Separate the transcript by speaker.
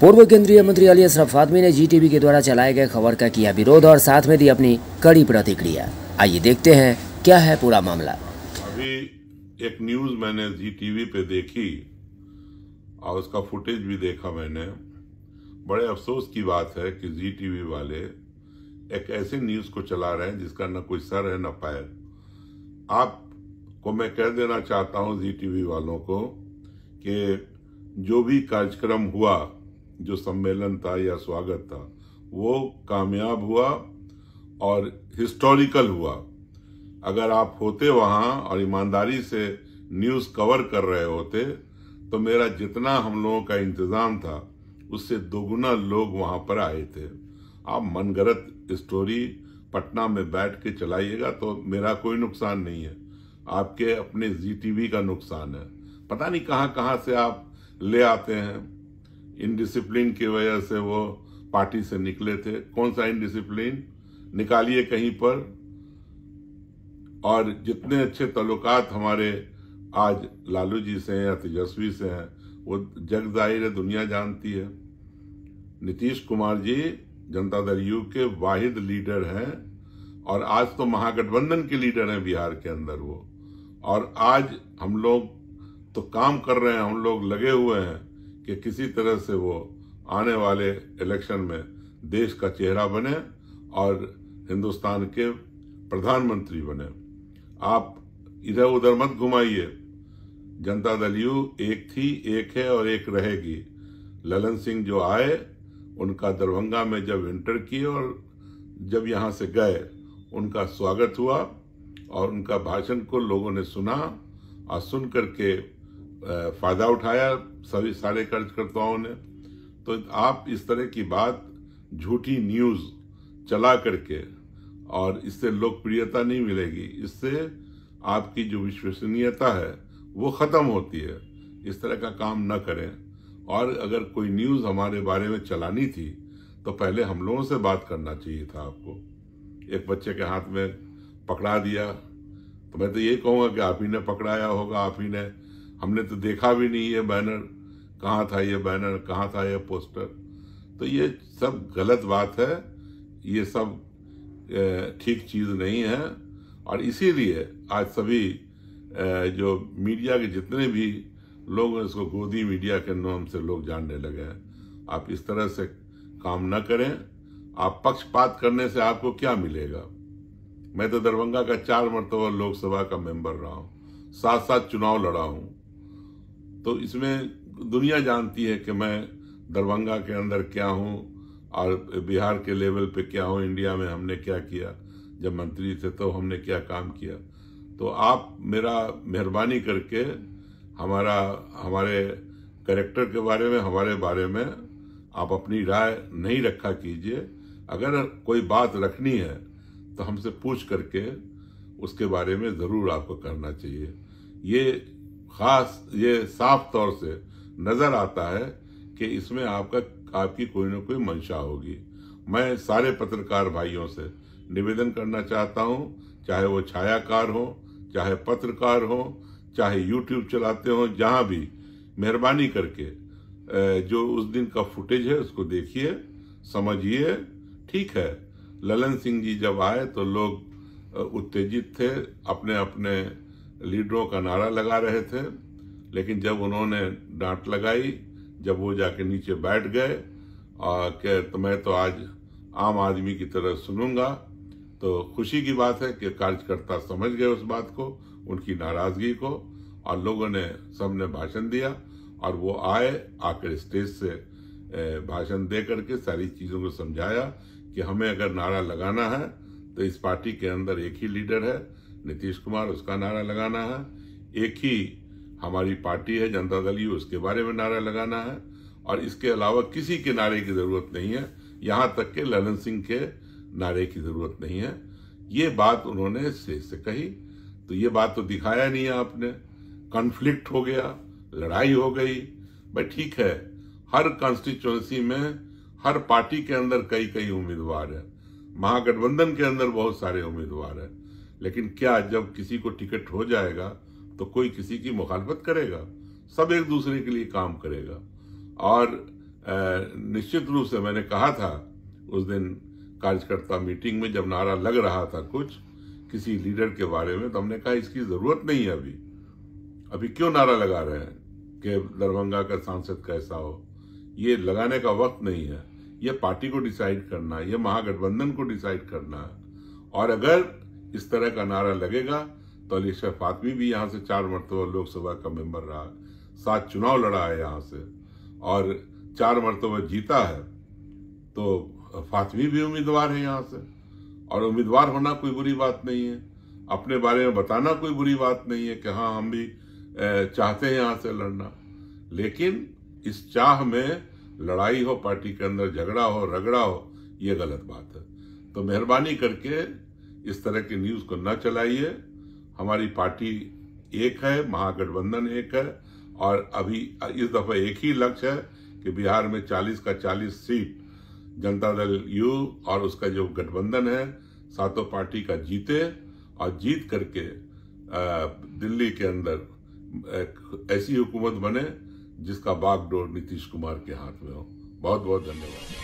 Speaker 1: पूर्व केंद्रीय मंत्री अली अशरफ फातमी ने जीटीवी के द्वारा चलाए गए खबर का किया विरोध और साथ में दी अपनी कड़ी प्रतिक्रिया। आइए देखते हैं क्या है पूरा मामला।
Speaker 2: अभी एक न्यूज मैंने जीटीवी पे देखी और उसका फुटेज भी देखा मैंने। बड़े अफसोस की बात है कि जीटीवी वाले एक ऐसे न्यूज को चला रहे हैं जिसका न कोई सर है न पैर। आपको मैं कह देना चाहता हूं जीटीवी वालों को कि जो भी कार्यक्रम हुआ, जो सम्मेलन था या स्वागत था, वो कामयाब हुआ और हिस्टोरिकल हुआ। अगर आप होते वहां और ईमानदारी से न्यूज कवर कर रहे होते तो मेरा जितना हम लोगों का इंतजाम था उससे दोगुना लोग वहां पर आए थे। आप मनगढ़ंत स्टोरी पटना में बैठ के चलाइएगा तो मेरा कोई नुकसान नहीं है, आपके अपने जीटीवी का नुकसान है। पता नहीं कहां से आप ले आते हैं। इनडिसिप्लिन की वजह से वो पार्टी से निकले थे। कौन सा इनडिसिप्लिन? निकालिए कहीं पर। और जितने अच्छे ताल्लुकात हमारे आज लालू जी से हैं या तेजस्वी से हैं वो जग जाहिर है, दुनिया जानती है। नीतीश कुमार जी जनता दल यू के वाहिद लीडर हैं और आज तो महागठबंधन के लीडर हैं बिहार के अंदर वो। और आज हम लोग तो काम कर रहे हैं, हम लोग लगे हुए हैं कि किसी तरह से वो आने वाले इलेक्शन में देश का चेहरा बने और हिंदुस्तान के प्रधानमंत्री बने। आप इधर उधर मत घुमाइए। जनता दल यू एक थी, एक है और एक रहेगी। ललन सिंह जो आए, उनका दरभंगा में जब एंटर किए और जब यहां से गए, उनका स्वागत हुआ और उनका भाषण को लोगों ने सुना और सुन करके फायदा उठाया सभी सारे कार्यकर्ताओं ने। तो आप इस तरह की बात, झूठी न्यूज चला करके, और इससे लोकप्रियता नहीं मिलेगी, इससे आपकी जो विश्वसनीयता है वो खत्म होती है। इस तरह का काम न करें। और अगर कोई न्यूज हमारे बारे में चलानी थी तो पहले हम लोगों से बात करना चाहिए था आपको। एक बच्चे के हाथ में पकड़ा दिया तो मैं तो ये कहूँगा कि आप ही ने पकड़ाया होगा, आप ही ने। हमने तो देखा भी नहीं ये बैनर, कहाँ था ये बैनर, कहाँ था ये पोस्टर। तो ये सब गलत बात है, ये सब ठीक चीज़ नहीं है। और इसीलिए आज सभी जो मीडिया के जितने भी लोग हैं इसको गोदी मीडिया के नाम से लोग जानने लगे हैं। आप इस तरह से काम न करें। आप पक्षपात करने से आपको क्या मिलेगा? मैं तो दरभंगा का 4 मरतबा लोकसभा का मेंबर रहा हूँ, 7 चुनाव लड़ा हूँ। तो इसमें दुनिया जानती है कि मैं दरभंगा के अंदर क्या हूँ और बिहार के लेवल पे क्या हूँ, इंडिया में हमने क्या किया, जब मंत्री थे तो हमने क्या काम किया। तो आप मेरा मेहरबानी करके हमारे कैरेक्टर के बारे में, हमारे बारे में आप अपनी राय नहीं रखा कीजिए। अगर कोई बात रखनी है तो हमसे पूछ करके उसके बारे में ज़रूर आपको करना चाहिए। ये साफ तौर से नज़र आता है कि इसमें आपकी कोई ना कोई मंशा होगी। मैं सारे पत्रकार भाइयों से निवेदन करना चाहता हूं, चाहे वो छायाकार हो, चाहे पत्रकार हो, चाहे यूट्यूब चलाते हो, जहां भी, मेहरबानी करके जो उस दिन का फुटेज है उसको देखिए, समझिए। ठीक है, ललन सिंह जी जब आए तो लोग उत्तेजित थे, अपने अपने लीडरों का नारा लगा रहे थे, लेकिन जब उन्होंने डांट लगाई, जब वो जाके नीचे बैठ गए कि तो मैं तो आज आम आदमी की तरह सुनूंगा, तो खुशी की बात है कि कार्यकर्ता समझ गए उस बात को, उनकी नाराजगी को, और लोगों ने सबने भाषण दिया और वो आकर स्टेज से भाषण दे करके सारी चीज़ों को समझाया कि हमें अगर नारा लगाना है तो इस पार्टी के अंदर एक ही लीडर है नीतीश कुमार, उसका नारा लगाना है। एक ही हमारी पार्टी है जनता दल यू, उसके बारे में नारा लगाना है। और इसके अलावा किसी के नारे की जरूरत नहीं है, यहां तक के ललन सिंह के नारे की जरूरत नहीं है। ये बात उन्होंने स्टेज से कही, तो ये बात तो दिखाया नहीं है आपने। कॉन्फ्लिक्ट हो गया, लड़ाई हो गई। भाई ठीक है, हर कॉन्स्टिट्यूएंसी में हर पार्टी के अंदर कई उम्मीदवार है, महागठबंधन के अंदर बहुत सारे उम्मीदवार है, लेकिन क्या जब किसी को टिकट हो जाएगा तो कोई किसी की मुखालफत करेगा? सब एक दूसरे के लिए काम करेगा। और निश्चित रूप से मैंने कहा था उस दिन कार्यकर्ता मीटिंग में, जब नारा लग रहा था कुछ किसी लीडर के बारे में, तो हमने कहा इसकी जरूरत नहीं है अभी क्यों नारा लगा रहे हैं कि दरभंगा का सांसद कैसा हो। ये लगाने का वक्त नहीं है, ये पार्टी को डिसाइड करना है, ये महागठबंधन को डिसाइड करना है। और अगर इस तरह का नारा लगेगा तो अली अशरफ फातमी भी यहाँ से 4 मरतबा लोकसभा का मेंबर रहा, 7 चुनाव लड़ा है यहाँ से और 4 मरतबा जीता है, तो फातमी भी उम्मीदवार है यहाँ से। और उम्मीदवार होना कोई बुरी बात नहीं है, अपने बारे में बताना कोई बुरी बात नहीं है कि हाँ हम भी चाहते हैं यहाँ से लड़ना। लेकिन इस चाह में लड़ाई हो, पार्टी के अंदर झगड़ा हो, रगड़ा हो, ये गलत बात है। तो मेहरबानी करके इस तरह की न्यूज़ को न चलाइए। हमारी पार्टी एक है, महागठबंधन एक है, और अभी इस दफा एक ही लक्ष्य है कि बिहार में 40 का 40 सीट जनता दल यू और उसका जो गठबंधन है सातों पार्टी का जीते, और जीत करके दिल्ली के अंदर एक ऐसी हुकूमत बने जिसका बागडोर नीतीश कुमार के हाथ में हो। बहुत बहुत धन्यवाद।